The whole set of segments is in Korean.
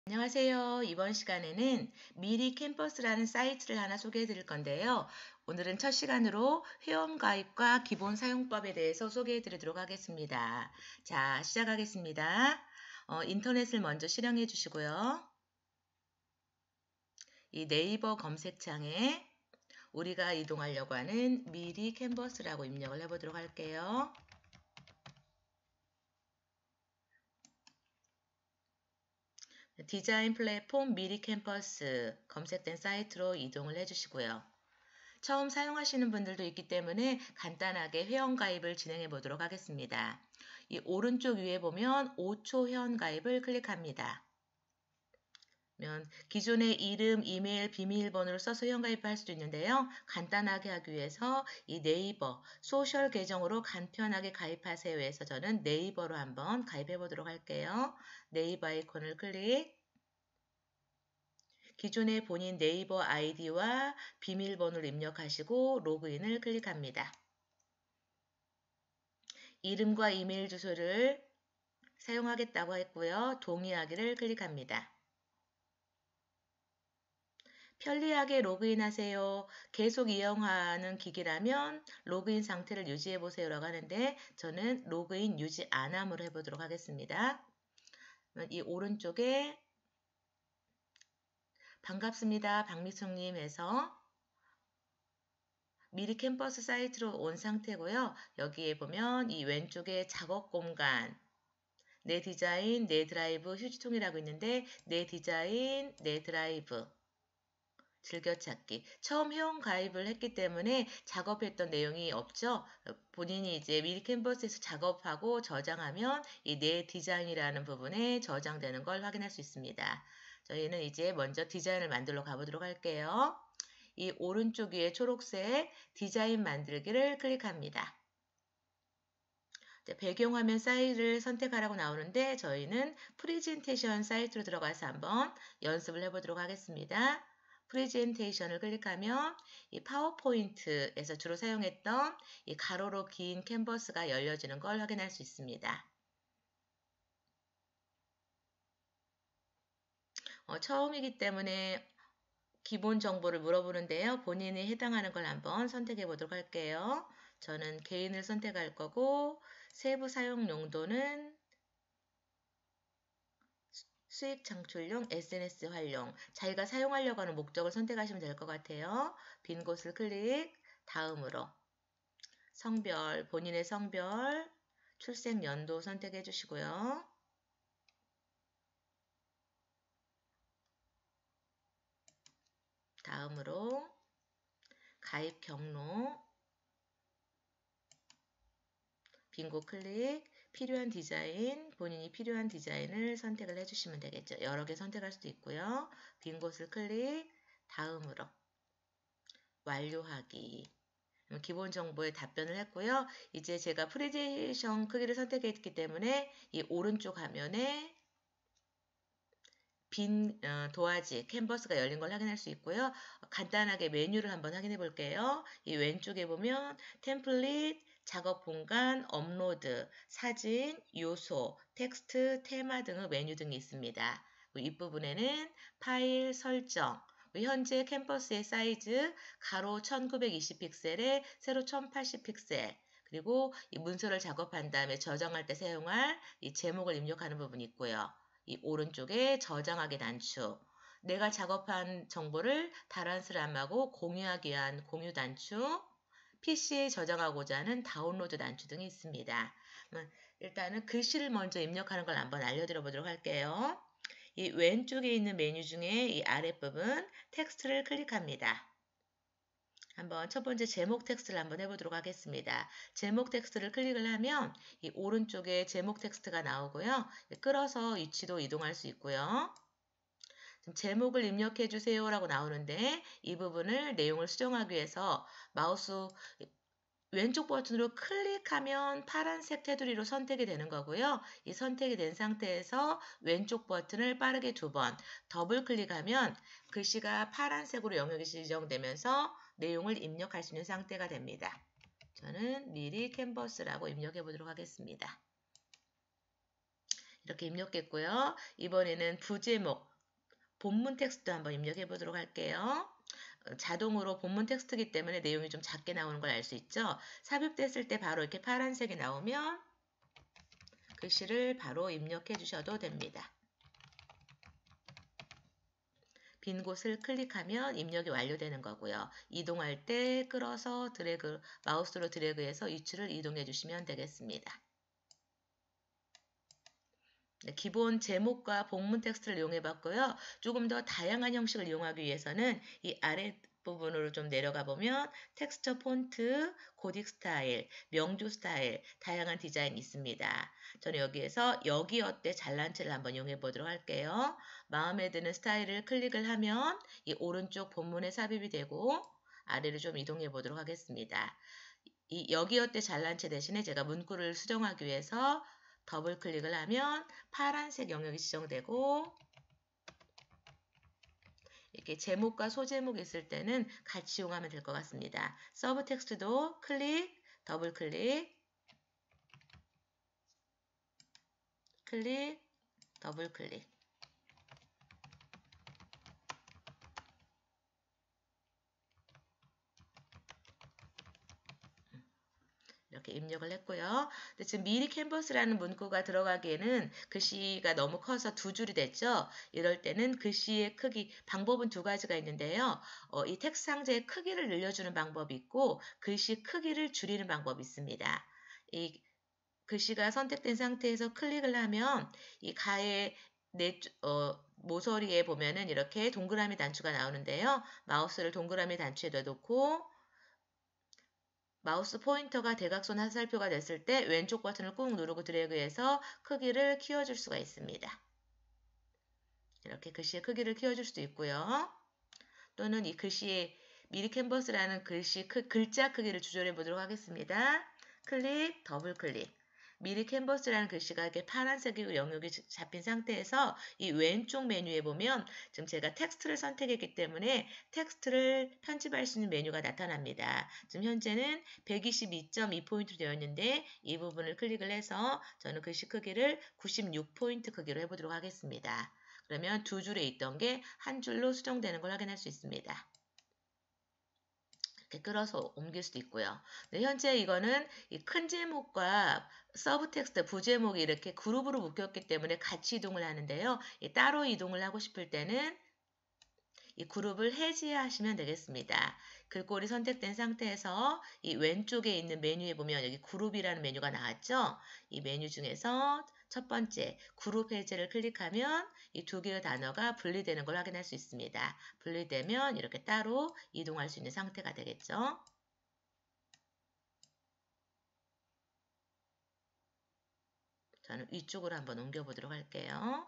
안녕하세요. 이번 시간에는 미리 캠퍼스라는 사이트를 하나 소개해 드릴 건데요. 오늘은 첫 시간으로 회원가입과 기본 사용법에 대해서 소개해 드리도록 하겠습니다. 자, 시작하겠습니다. 인터넷을 먼저 실행해 주시고요. 이 네이버 검색창에 우리가 이동하려고 하는 미리 캠퍼스라고 입력을 해보도록 할게요. 디자인 플랫폼 미리 캠퍼스 검색된 사이트로 이동을 해주시고요. 처음 사용하시는 분들도 있기 때문에 간단하게 회원가입을 진행해 보도록 하겠습니다. 이 오른쪽 위에 보면 5초 회원가입을 클릭합니다. 기존의 이름, 이메일, 비밀번호를 써서 회원가입할 수도 있는데요. 간단하게 하기 위해서 이 네이버 소셜 계정으로 간편하게 가입하세요 해서 저는 네이버로 한번 가입해 보도록 할게요. 네이버 아이콘을 클릭. 기존의 본인 네이버 아이디와 비밀번호를 입력하시고 로그인을 클릭합니다. 이름과 이메일 주소를 사용하겠다고 했고요. 동의하기를 클릭합니다. 편리하게 로그인하세요. 계속 이용하는 기기라면 로그인 상태를 유지해 보세요라고 하는데 저는 로그인 유지 안함으로 해보도록 하겠습니다. 이 오른쪽에 반갑습니다. 박미숙님 해서 미리 캠퍼스 사이트로 온 상태고요. 여기에 보면 이 왼쪽에 작업 공간, 내 디자인, 내 드라이브, 휴지통이라고 있는데 내 디자인, 내 드라이브, 즐겨찾기. 처음 회원 가입을 했기 때문에 작업했던 내용이 없죠. 본인이 이제 미리 캠퍼스에서 작업하고 저장하면 이 내 디자인이라는 부분에 저장되는 걸 확인할 수 있습니다. 저희는 이제 먼저 디자인을 만들러 가보도록 할게요. 이 오른쪽 위에 초록색 디자인 만들기를 클릭합니다. 배경화면 사이트를 선택하라고 나오는데 저희는 프레젠테이션 사이트로 들어가서 한번 연습을 해보도록 하겠습니다. 프레젠테이션을 클릭하면 이 파워포인트에서 주로 사용했던 이 가로로 긴 캔버스가 열려지는 걸 확인할 수 있습니다. 처음이기 때문에 기본 정보를 물어보는데요. 본인이 해당하는 걸 한번 선택해 보도록 할게요. 저는 개인을 선택할 거고 세부 사용 용도는 수익 창출용, SNS 활용, 자기가 사용하려고 하는 목적을 선택하시면 될 것 같아요. 빈 곳을 클릭, 다음으로 성별, 본인의 성별, 출생 연도 선택해 주시고요. 다음으로 가입 경로, 빈곳 클릭, 필요한 디자인, 본인이 필요한 디자인을 선택을 해주시면 되겠죠. 여러 개 선택할 수도 있고요. 빈 곳을 클릭, 다음으로 완료하기. 기본 정보에 답변을 했고요. 이제 제가 프레젠테이션 크기를 선택했기 때문에 이 오른쪽 화면에 빈 도화지, 캔버스가 열린 걸 확인할 수 있고요. 간단하게 메뉴를 한번 확인해 볼게요. 이 왼쪽에 보면 템플릿, 작업 공간, 업로드, 사진, 요소, 텍스트, 테마 등의 메뉴 등이 있습니다. 윗부분에는 파일, 설정, 현재 캠퍼스의 사이즈 가로 1920픽셀에 세로 1080픽셀, 그리고 이 문서를 작업한 다음에 저장할 때 사용할 이 제목을 입력하는 부분이 있고요. 이 오른쪽에 저장하기 단축, 내가 작업한 정보를 다른 사람하고 공유하기 위한 공유 단축, PC에 저장하고자 하는 다운로드 단축 등이 있습니다. 일단은 글씨를 먼저 입력하는 걸 한번 알려드려 보도록 할게요. 이 왼쪽에 있는 메뉴 중에 이 아랫부분 텍스트를 클릭합니다. 한번 첫 번째 제목 텍스트를 한번 해보도록 하겠습니다. 제목 텍스트를 클릭을 하면 이 오른쪽에 제목 텍스트가 나오고요. 끌어서 위치도 이동할 수 있고요. 제목을 입력해 주세요 라고 나오는데 이 부분을 내용을 수정하기 위해서 마우스 왼쪽 버튼으로 클릭하면 파란색 테두리로 선택이 되는 거고요. 이 선택이 된 상태에서 왼쪽 버튼을 빠르게 2번 더블 클릭하면 글씨가 파란색으로 영역이 지정되면서 내용을 입력할 수 있는 상태가 됩니다. 저는 미리 캔버스라고 입력해 보도록 하겠습니다. 이렇게 입력했고요. 이번에는 부제목, 본문 텍스트 한번 입력해 보도록 할게요. 자동으로 본문 텍스트이기 때문에 내용이 좀 작게 나오는 걸 알 수 있죠. 삽입됐을 때 바로 이렇게 파란색이 나오면 글씨를 바로 입력해 주셔도 됩니다. 빈 곳을 클릭하면 입력이 완료되는 거고요. 이동할 때 끌어서 마우스로 드래그해서 위치를 이동해 주시면 되겠습니다. 네, 기본 제목과 본문 텍스트를 이용해 봤고요. 조금 더 다양한 형식을 이용하기 위해서는 이 아래 부분으로 좀 내려가 보면 텍스처 폰트, 고딕 스타일, 명조 스타일, 다양한 디자인이 있습니다. 저는 여기에서 여기 어때 잘난 체를 한번 이용해 보도록 할게요. 마음에 드는 스타일을 클릭을 하면 이 오른쪽 본문에 삽입이 되고 아래로 좀 이동해 보도록 하겠습니다. 이 여기 어때 잘난 체 대신에 제가 문구를 수정하기 위해서 더블 클릭을 하면 파란색 영역이 지정되고 이렇게 제목과 소제목이 있을 때는 같이 이용하면 될 것 같습니다. 서브 텍스트도 클릭, 더블 클릭, 클릭, 더블 클릭. 이렇게 입력을 했고요. 근데 지금 미리 캔버스라는 문구가 들어가기에는 글씨가 너무 커서 두 줄이 됐죠. 이럴 때는 글씨의 크기, 방법은 두 가지가 있는데요. 이 텍스트 상자의 크기를 늘려주는 방법이 있고 글씨 크기를 줄이는 방법이 있습니다. 이 글씨가 선택된 상태에서 클릭을 하면 이 가의 모서리에 보면은 이렇게 동그라미 단추가 나오는데요. 마우스를 동그라미 단추에 넣어놓고 마우스 포인터가 대각선 화살표가 됐을 때 왼쪽 버튼을 꾹 누르고 드래그해서 크기를 키워줄 수가 있습니다. 이렇게 글씨의 크기를 키워줄 수도 있고요. 또는 이 글씨의 미리 캔버스라는 글자 크기를 조절해 보도록 하겠습니다. 클릭, 더블 클릭. 미리 캔버스라는 글씨가 이렇게 파란색이고 영역이 잡힌 상태에서 이 왼쪽 메뉴에 보면 지금 제가 텍스트를 선택했기 때문에 텍스트를 편집할 수 있는 메뉴가 나타납니다. 지금 현재는 122.2포인트로 되어 있는데 이 부분을 클릭을 해서 저는 글씨 크기를 96포인트 크기로 해보도록 하겠습니다. 그러면 두 줄에 있던 게 한 줄로 수정되는 걸 확인할 수 있습니다. 이렇게 끌어서 옮길 수도 있고요. 네, 현재 이거는 이 큰 제목과 서브 텍스트, 부제목이 이렇게 그룹으로 묶였기 때문에 같이 이동을 하는데요. 따로 이동을 하고 싶을 때는 이 그룹을 해제하시면 되겠습니다. 글꼴이 선택된 상태에서 이 왼쪽에 있는 메뉴에 보면 여기 그룹이라는 메뉴가 나왔죠. 이 메뉴 중에서 첫 번째 그룹 해제를 클릭하면 이 두 개의 단어가 분리되는 걸 확인할 수 있습니다. 분리되면 이렇게 따로 이동할 수 있는 상태가 되겠죠. 저는 위쪽으로 한번 옮겨보도록 할게요.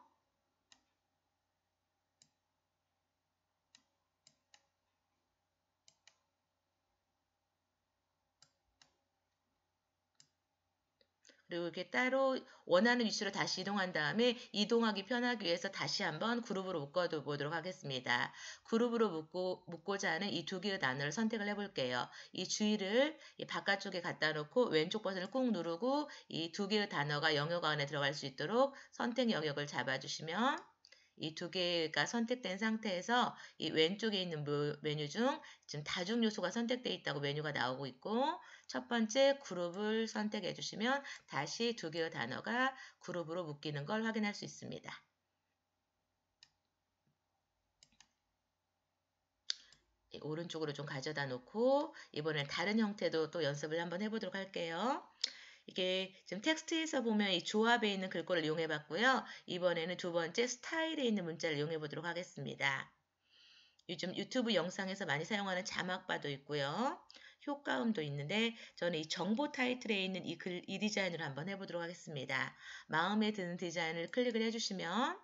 그리고 이렇게 따로 원하는 위치로 다시 이동한 다음에 이동하기 편하기 위해서 다시 한번 그룹으로 묶어보도록 하겠습니다. 그룹으로 묶고자 하는 이 두 개의 단어를 선택을 해볼게요. 이 주의를 이 바깥쪽에 갖다 놓고 왼쪽 버튼을 꾹 누르고 이 두 개의 단어가 영역 안에 들어갈 수 있도록 선택 영역을 잡아주시면 이 두 개가 선택된 상태에서 이 왼쪽에 있는 메뉴 중 지금 다중 요소가 선택되어 있다고 메뉴가 나오고 있고 첫 번째 그룹을 선택해 주시면 다시 두 개의 단어가 그룹으로 묶이는 걸 확인할 수 있습니다. 오른쪽으로 좀 가져다 놓고 이번엔 다른 형태도 또 연습을 한번 해보도록 할게요. 이게 지금 텍스트에서 보면 이 조합에 있는 글꼴을 이용해 봤고요. 이번에는 두 번째 스타일에 있는 문자를 이용해 보도록 하겠습니다. 요즘 유튜브 영상에서 많이 사용하는 자막바도 있고요. 효과음도 있는데 저는 이 정보 타이틀에 있는 이 디자인을 한번 해보도록 하겠습니다. 마음에 드는 디자인을 클릭을 해주시면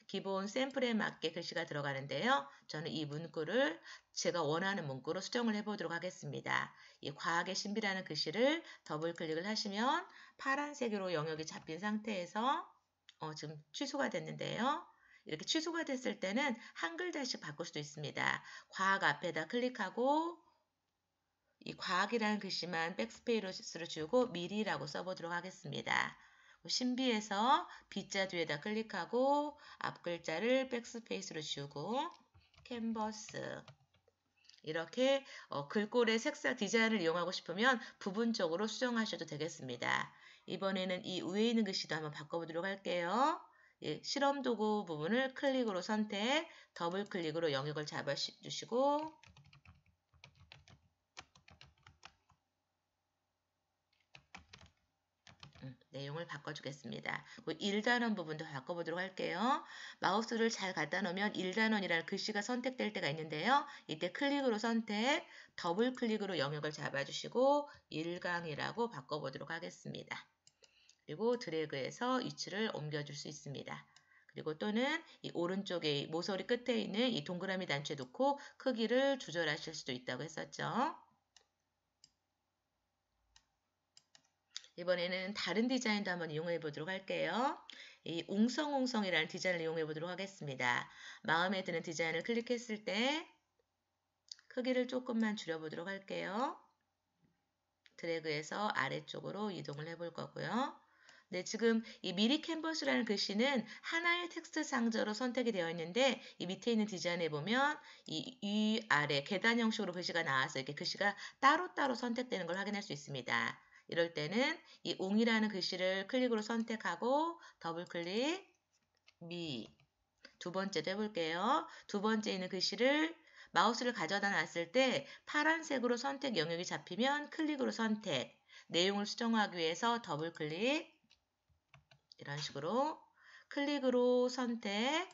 기본 샘플에 맞게 글씨가 들어가는데요. 저는 이 문구를 제가 원하는 문구로 수정을 해보도록 하겠습니다. 이 과학의 신비라는 글씨를 더블 클릭을 하시면 파란색으로 영역이 잡힌 상태에서 지금 취소가 됐는데요. 이렇게 취소가 됐을 때는 한글 다시 바꿀 수도 있습니다. 과학 앞에다 클릭하고 이 과학이라는 글씨만 백스페이스로 주고 미리라고 써보도록 하겠습니다. 신비에서 B자 뒤에다 클릭하고 앞 글자를 백스페이스로 지우고 캔버스 이렇게 글꼴의 색상 디자인을 이용하고 싶으면 부분적으로 수정하셔도 되겠습니다. 이번에는 이 위에 있는 글씨도 한번 바꿔보도록 할게요. 예, 실험 도구 부분을 클릭으로 선택, 더블 클릭으로 영역을 잡아주시고 내용을 바꿔주겠습니다. 1단원 부분도 바꿔보도록 할게요. 마우스를 잘 갖다 놓으면 1단원이라는 글씨가 선택될 때가 있는데요. 이때 클릭으로 선택, 더블 클릭으로 영역을 잡아주시고 1강이라고 바꿔보도록 하겠습니다. 그리고 드래그해서 위치를 옮겨줄 수 있습니다. 그리고 또는 이 오른쪽에 모서리 끝에 있는 이 동그라미 단추에 놓고 크기를 조절하실 수도 있다고 했었죠. 이번에는 다른 디자인도 한번 이용해 보도록 할게요. 이 웅성웅성이라는 디자인을 이용해 보도록 하겠습니다. 마음에 드는 디자인을 클릭했을 때 크기를 조금만 줄여보도록 할게요. 드래그해서 아래쪽으로 이동을 해 볼 거고요. 네, 지금 이 미리 캔버스라는 글씨는 하나의 텍스트 상자로 선택이 되어 있는데 이 밑에 있는 디자인에 보면 이 아래 계단 형식으로 글씨가 나와서 이렇게 글씨가 따로따로 선택되는 걸 확인할 수 있습니다. 이럴 때는 이 웅이라는 글씨를 클릭으로 선택하고 더블 클릭 두 번째도 해볼게요. 두 번째 있는 글씨를 마우스를 가져다 놨을 때 파란색으로 선택 영역이 잡히면 클릭으로 선택 내용을 수정하기 위해서 더블 클릭 이런 식으로 클릭으로 선택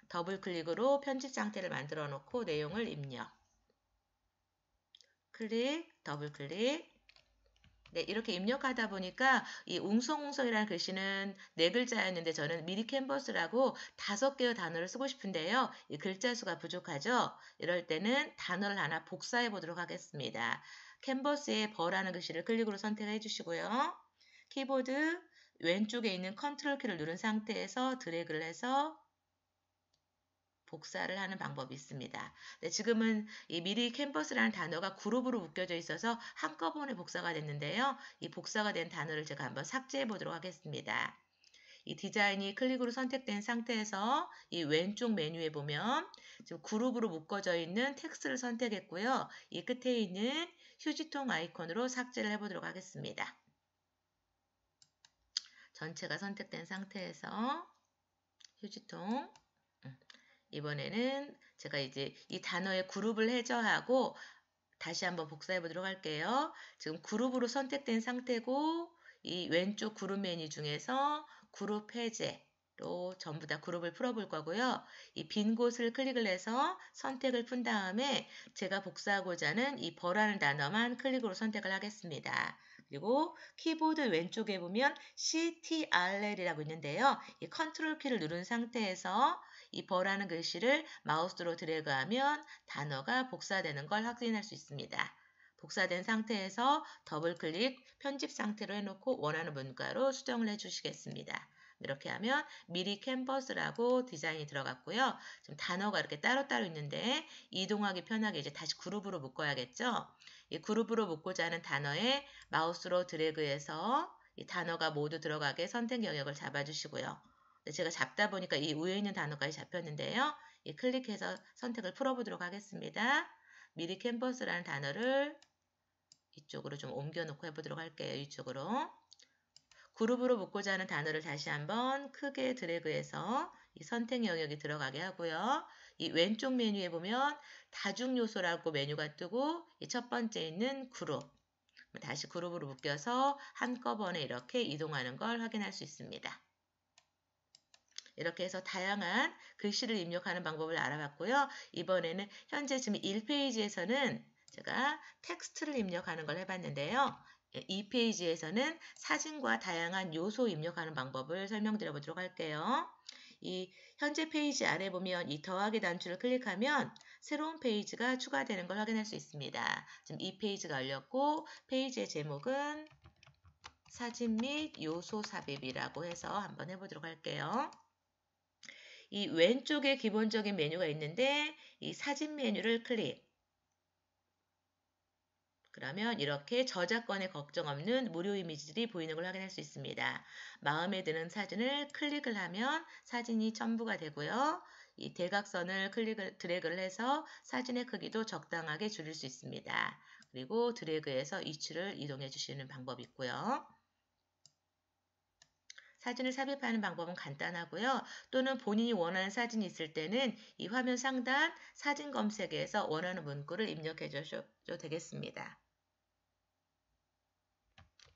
더블 클릭으로 편집 상태를 만들어 놓고 내용을 입력 클릭 더블 클릭 네, 이렇게 입력하다 보니까 이 웅성웅성이라는 글씨는 4글자였는데 저는 미리 캔버스라고 5개의 단어를 쓰고 싶은데요. 이 글자 수가 부족하죠? 이럴 때는 단어를 하나 복사해 보도록 하겠습니다. 캔버스에 버라는 글씨를 클릭으로 선택해 주시고요. 키보드 왼쪽에 있는 컨트롤 키를 누른 상태에서 드래그를 해서 복사를 하는 방법이 있습니다. 네, 지금은 이 미리 캔버스라는 단어가 그룹으로 묶여져 있어서 한꺼번에 복사가 됐는데요. 이 복사가 된 단어를 제가 한번 삭제해 보도록 하겠습니다. 이 디자인이 클릭으로 선택된 상태에서 이 왼쪽 메뉴에 보면 지금 그룹으로 묶어져 있는 텍스트를 선택했고요. 이 끝에 있는 휴지통 아이콘으로 삭제를 해보도록 하겠습니다. 전체가 선택된 상태에서 휴지통 이번에는 제가 이제 이 단어의 그룹을 해제하고 다시 한번 복사해 보도록 할게요. 지금 그룹으로 선택된 상태고 이 왼쪽 그룹 메뉴 중에서 그룹 해제로 전부 다 그룹을 풀어볼 거고요. 이 빈 곳을 클릭을 해서 선택을 푼 다음에 제가 복사하고자 하는 이 버라는 단어만 클릭으로 선택을 하겠습니다. 그리고 키보드 왼쪽에 보면 CTRL이라고 있는데요. 이 컨트롤 키를 누른 상태에서 이 버라는 글씨를 마우스로 드래그하면 단어가 복사되는 걸 확인할 수 있습니다. 복사된 상태에서 더블 클릭 편집 상태로 해놓고 원하는 문구로 수정을 해주시겠습니다. 이렇게 하면 미리 캔버스라고 디자인이 들어갔고요. 지금 단어가 이렇게 따로따로 있는데 이동하기 편하게 이제 다시 그룹으로 묶어야겠죠. 이 그룹으로 묶고자 하는 단어에 마우스로 드래그해서 이 단어가 모두 들어가게 선택 영역을 잡아주시고요. 제가 잡다 보니까 이 위에 있는 단어까지 잡혔는데요. 이 클릭해서 선택을 풀어보도록 하겠습니다. 미리 캔버스라는 단어를 이쪽으로 좀 옮겨놓고 해보도록 할게요. 이쪽으로. 그룹으로 묶고자 하는 단어를 다시 한번 크게 드래그해서 이 선택 영역이 들어가게 하고요. 이 왼쪽 메뉴에 보면 다중 요소라고 메뉴가 뜨고 이 첫 번째 있는 그룹. 다시 그룹으로 묶여서 한꺼번에 이렇게 이동하는 걸 확인할 수 있습니다. 이렇게 해서 다양한 글씨를 입력하는 방법을 알아봤고요. 이번에는 현재 지금 1페이지에서는 제가 텍스트를 입력하는 걸 해봤는데요. 2페이지에서는 사진과 다양한 요소 입력하는 방법을 설명드려 보도록 할게요. 이 현재 페이지 아래 보면 이 더하기 단추를 클릭하면 새로운 페이지가 추가되는 걸 확인할 수 있습니다. 지금 2페이지가 열렸고 페이지의 제목은 사진 및 요소 삽입이라고 해서 한번 해보도록 할게요. 이 왼쪽에 기본적인 메뉴가 있는데 이 사진 메뉴를 클릭 그러면 이렇게 저작권에 걱정 없는 무료 이미지들이 보이는 걸 확인할 수 있습니다. 마음에 드는 사진을 클릭을 하면 사진이 첨부가 되고요. 이 대각선을 드래그를 해서 사진의 크기도 적당하게 줄일 수 있습니다. 그리고 드래그해서 위치를 이동해 주시는 방법이 있고요. 사진을 삽입하는 방법은 간단하고요. 또는 본인이 원하는 사진이 있을 때는 이 화면 상단 사진 검색에서 원하는 문구를 입력해 주셔도 되겠습니다.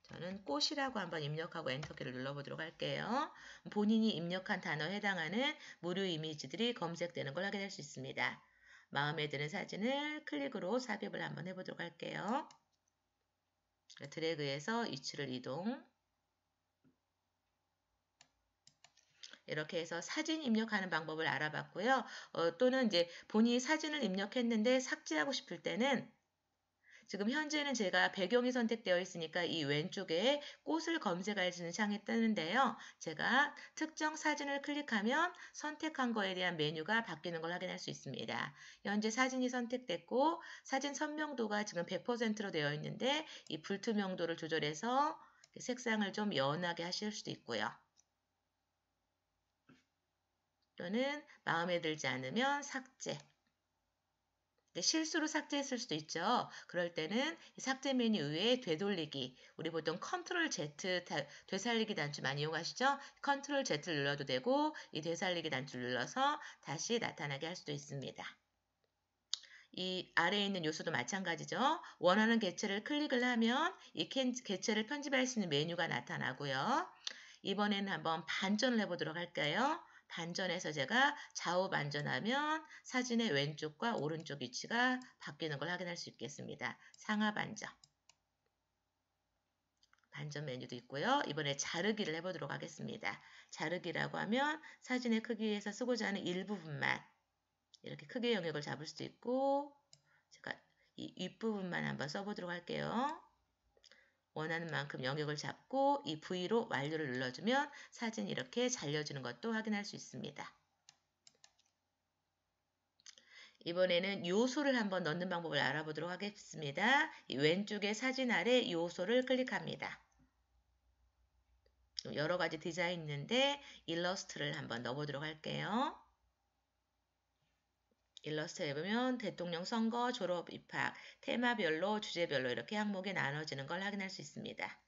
저는 꽃이라고 한번 입력하고 엔터키를 눌러보도록 할게요. 본인이 입력한 단어에 해당하는 무료 이미지들이 검색되는 걸 확인할 수 있습니다. 마음에 드는 사진을 클릭으로 삽입을 한번 해보도록 할게요. 드래그해서 위치를 이동. 이렇게 해서 사진 입력하는 방법을 알아봤고요. 또는 이제 본인이 사진을 입력했는데 삭제하고 싶을 때는 지금 현재는 제가 배경이 선택되어 있으니까 이 왼쪽에 꽃을 검색할 수 있는 창이 뜨는데요. 제가 특정 사진을 클릭하면 선택한 거에 대한 메뉴가 바뀌는 걸 확인할 수 있습니다. 현재 사진이 선택됐고 사진 선명도가 지금 100%로 되어 있는데 이 불투명도를 조절해서 색상을 좀 연하게 하실 수도 있고요. 또는 마음에 들지 않으면 삭제. 실수로 삭제했을 수도 있죠. 그럴 때는 삭제 메뉴 위에 되돌리기, 우리 보통 컨트롤 Z 되살리기 단추 많이 이용하시죠? 컨트롤 Z를 눌러도 되고 이 되살리기 단추를 눌러서 다시 나타나게 할 수도 있습니다. 이 아래에 있는 요소도 마찬가지죠. 원하는 개체를 클릭을 하면 이 개체를 편집할 수 있는 메뉴가 나타나고요. 이번에는 한번 반전을 해보도록 할까요? 반전해서 제가 좌우 반전하면 사진의 왼쪽과 오른쪽 위치가 바뀌는 걸 확인할 수 있겠습니다. 상하 반전. 반전 메뉴도 있고요. 이번에 자르기를 해보도록 하겠습니다. 자르기라고 하면 사진의 크기에서 쓰고자 하는 일부분만 이렇게 크기 영역을 잡을 수도 있고 제가 이 윗부분만 한번 써보도록 할게요. 원하는 만큼 영역을 잡고 이 V로 완료를 눌러주면 사진이 이렇게 잘려주는 것도 확인할 수 있습니다. 이번에는 요소를 한번 넣는 방법을 알아보도록 하겠습니다. 이 왼쪽에 사진 아래 요소를 클릭합니다. 여러 가지 디자인 있는데 일러스트를 한번 넣어보도록 할게요. 일러스트에 보면 대통령 선거, 졸업, 입학, 테마별로, 주제별로 이렇게 항목에 나눠지는 걸 확인할 수 있습니다.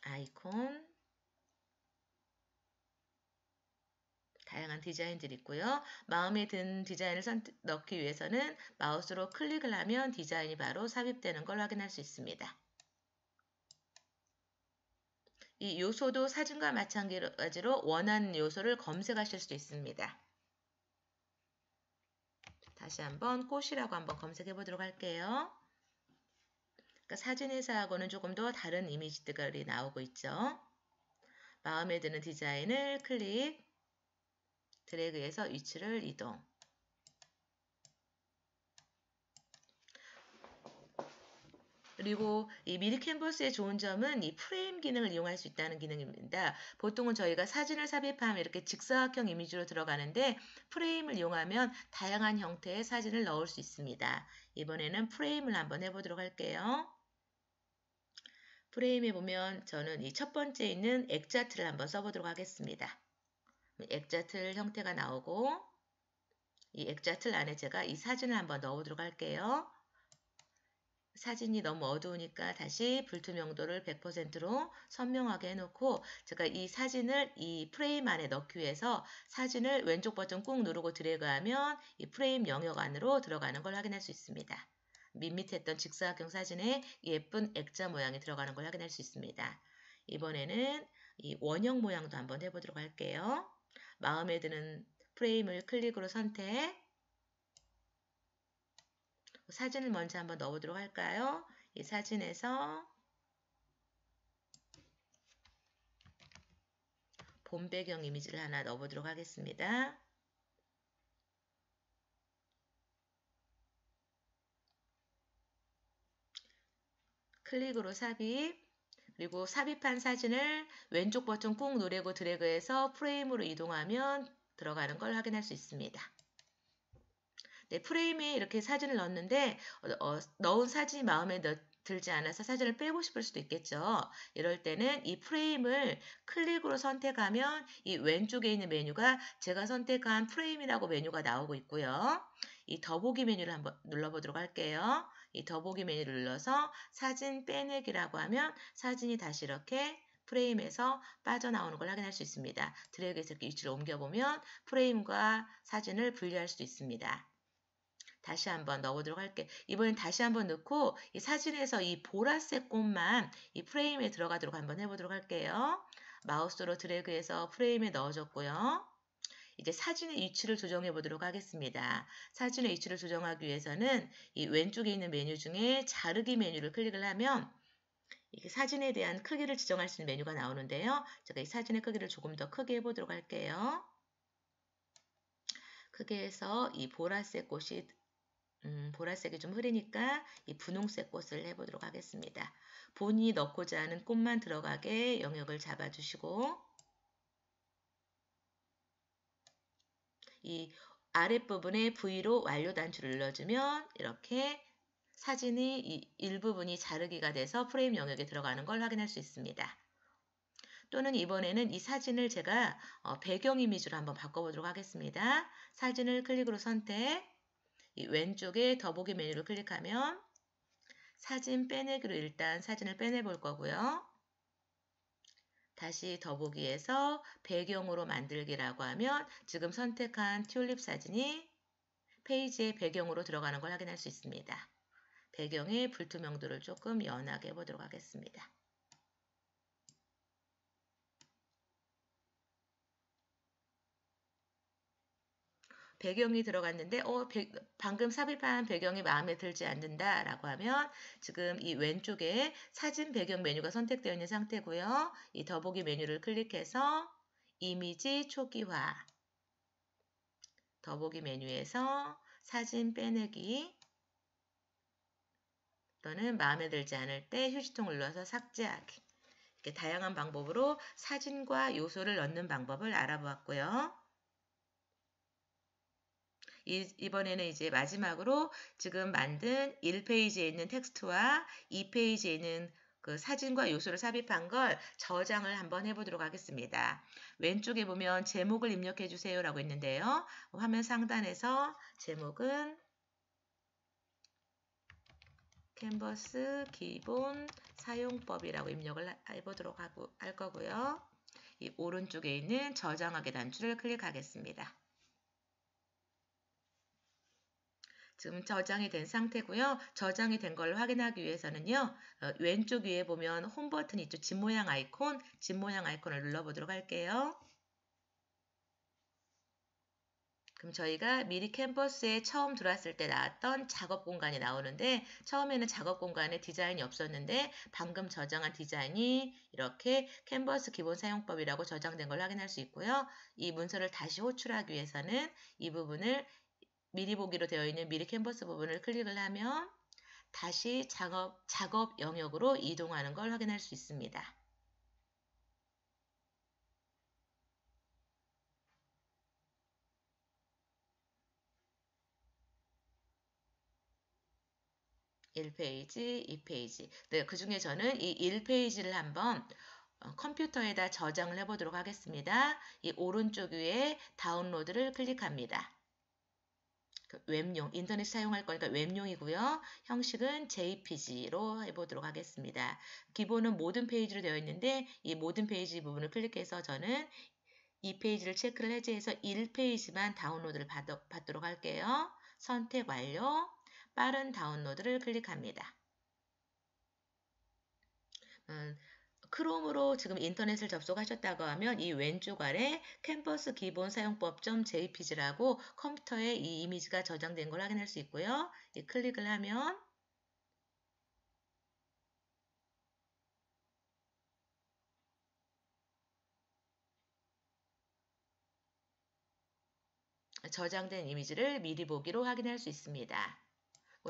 아이콘, 다양한 디자인들이 있고요. 마음에 든 디자인을 넣기 위해서는 마우스로 클릭을 하면 디자인이 바로 삽입되는 걸 확인할 수 있습니다. 이 요소도 사진과 마찬가지로 원하는 요소를 검색하실 수도 있습니다. 다시 한번 꽃이라고 한번 검색해 보도록 할게요. 그러니까 사진에서하고는 조금 더 다른 이미지들이 나오고 있죠. 마음에 드는 디자인을 클릭, 드래그해서 위치를 이동. 그리고 이 미리 캔버스의 좋은 점은 이 프레임 기능을 이용할 수 있다는 기능입니다. 보통은 저희가 사진을 삽입하면 이렇게 직사각형 이미지로 들어가는데 프레임을 이용하면 다양한 형태의 사진을 넣을 수 있습니다. 이번에는 프레임을 한번 해보도록 할게요. 프레임에 보면 저는 이 첫 번째 있는 액자트를 한번 써보도록 하겠습니다. 액자틀 형태가 나오고 이 액자틀 안에 제가 이 사진을 한번 넣어보도록 할게요. 사진이 너무 어두우니까 다시 불투명도를 100%로 선명하게 해놓고 제가 이 사진을 이 프레임 안에 넣기 위해서 사진을 왼쪽 버튼 꾹 누르고 드래그하면 이 프레임 영역 안으로 들어가는 걸 확인할 수 있습니다. 밋밋했던 직사각형 사진에 예쁜 액자 모양이 들어가는 걸 확인할 수 있습니다. 이번에는 이 원형 모양도 한번 해보도록 할게요. 마음에 드는 프레임을 클릭으로 선택. 사진을 먼저 한번 넣어보도록 할까요? 이 사진에서 봄 배경 이미지를 하나 넣어보도록 하겠습니다. 클릭으로 삽입, 그리고 삽입한 사진을 왼쪽 버튼 꾹 누르고 드래그해서 프레임으로 이동하면 들어가는 걸 확인할 수 있습니다. 네, 프레임에 이렇게 사진을 넣었는데 넣은 사진이 마음에 들지 않아서 사진을 빼고 싶을 수도 있겠죠. 이럴 때는 이 프레임을 클릭으로 선택하면 이 왼쪽에 있는 메뉴가 제가 선택한 프레임이라고 메뉴가 나오고 있고요. 이 더보기 메뉴를 한번 눌러보도록 할게요. 이 더보기 메뉴를 눌러서 사진 빼내기라고 하면 사진이 다시 이렇게 프레임에서 빠져나오는 걸 확인할 수 있습니다. 드래그해서 이렇게 위치를 옮겨보면 프레임과 사진을 분리할 수도 있습니다. 다시 한번 넣어보도록 할게요. 이번엔 다시 한번 넣고 이 사진에서 이 보라색 꽃만 이 프레임에 들어가도록 한번 해보도록 할게요. 마우스로 드래그해서 프레임에 넣어줬고요. 이제 사진의 위치를 조정해 보도록 하겠습니다. 사진의 위치를 조정하기 위해서는 이 왼쪽에 있는 메뉴 중에 자르기 메뉴를 클릭을 하면 이게 사진에 대한 크기를 지정할 수 있는 메뉴가 나오는데요. 제가 이 사진의 크기를 조금 더 크게 해보도록 할게요. 크게 해서 이 보라색 꽃이 보라색이 좀 흐리니까 이 분홍색 꽃을 해보도록 하겠습니다. 본인이 넣고자 하는 꽃만 들어가게 영역을 잡아주시고 이 아랫부분에 V로 완료 단추를 눌러주면 이렇게 사진이 이 일부분이 자르기가 돼서 프레임 영역에 들어가는 걸 확인할 수 있습니다. 또는 이번에는 이 사진을 제가 배경 이미지로 한번 바꿔보도록 하겠습니다. 사진을 클릭으로 선택, 이 왼쪽에 더보기 메뉴를 클릭하면 사진 빼내기로 일단 사진을 빼내 볼 거고요. 다시 더보기에서 배경으로 만들기라고 하면 지금 선택한 튤립 사진이 페이지의 배경으로 들어가는 걸 확인할 수 있습니다. 배경의 불투명도를 조금 연하게 해보도록 하겠습니다. 배경이 들어갔는데 방금 삽입한 배경이 마음에 들지 않는다 라고 하면 지금 이 왼쪽에 사진 배경 메뉴가 선택되어 있는 상태고요. 이 더보기 메뉴를 클릭해서 이미지 초기화 더보기 메뉴에서 사진 빼내기 또는 마음에 들지 않을 때 휴지통을 눌러서 삭제하기 이렇게 다양한 방법으로 사진과 요소를 넣는 방법을 알아보았고요. 이번에는 이제 마지막으로 지금 만든 1페이지에 있는 텍스트와 2페이지에 있는 그 사진과 요소를 삽입한 걸 저장을 한번 해보도록 하겠습니다. 왼쪽에 보면 제목을 입력해 주세요 라고 있는데요. 화면 상단에서 제목은 캔버스 기본 사용법이라고 입력을 해보도록 할 거고요. 이 오른쪽에 있는 저장하기 단추를 클릭하겠습니다. 지금 저장이 된 상태고요. 저장이 된 걸 확인하기 위해서는요. 왼쪽 위에 보면 홈 버튼이 있죠. 집 모양 아이콘, 집 모양 아이콘을 눌러보도록 할게요. 그럼 저희가 미리 캔버스에 처음 들어왔을 때 나왔던 작업 공간이 나오는데 처음에는 작업 공간에 디자인이 없었는데 방금 저장한 디자인이 이렇게 캔버스 기본 사용법이라고 저장된 걸 확인할 수 있고요. 이 문서를 다시 호출하기 위해서는 이 부분을 미리 보기로 되어 있는 미리 캔버스 부분을 클릭을 하면 다시 작업 영역으로 이동하는 걸 확인할 수 있습니다. (1페이지) (2페이지) 네, 그 중에 저는 이 1페이지를 한번 컴퓨터에다 저장을 해보도록 하겠습니다. 이 오른쪽 위에 다운로드를 클릭합니다. 웹용, 인터넷 사용할 거니까 웹용이고요. 형식은 JPG로 해보도록 하겠습니다. 기본은 모든 페이지로 되어 있는데 이 모든 페이지 부분을 클릭해서 저는 이 페이지를 체크를 해제해서 1페이지만 다운로드를 받도록 할게요. 선택 완료, 빠른 다운로드를 클릭합니다. 크롬으로 지금 인터넷을 접속하셨다고 하면 이 왼쪽 아래 캔버스 기본 사용법 .jpg라고 컴퓨터에 이 이미지가 저장된 걸 확인할 수 있고요. 클릭을 하면 저장된 이미지를 미리 보기로 확인할 수 있습니다.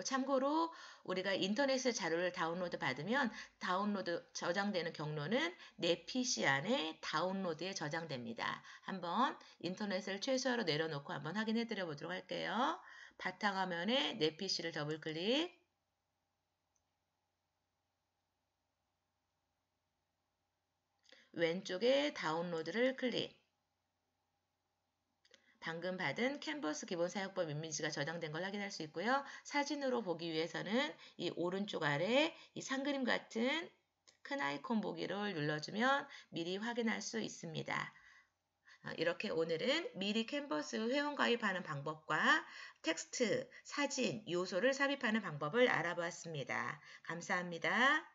참고로 우리가 인터넷에 자료를 다운로드 받으면 다운로드 저장되는 경로는 내 PC 안에 다운로드에 저장됩니다. 한번 인터넷을 최소화로 내려놓고 한번 확인해 드려 보도록 할게요. 바탕화면에 내 PC를 더블 클릭, 왼쪽에 다운로드를 클릭, 방금 받은 캔버스 기본 사용법 이미지가 저장된 걸 확인할 수 있고요. 사진으로 보기 위해서는 이 오른쪽 아래 이 상그림 같은 큰 아이콘 보기를 눌러주면 미리 확인할 수 있습니다. 이렇게 오늘은 미리 캔버스 회원 가입하는 방법과 텍스트, 사진, 요소를 삽입하는 방법을 알아보았습니다. 감사합니다.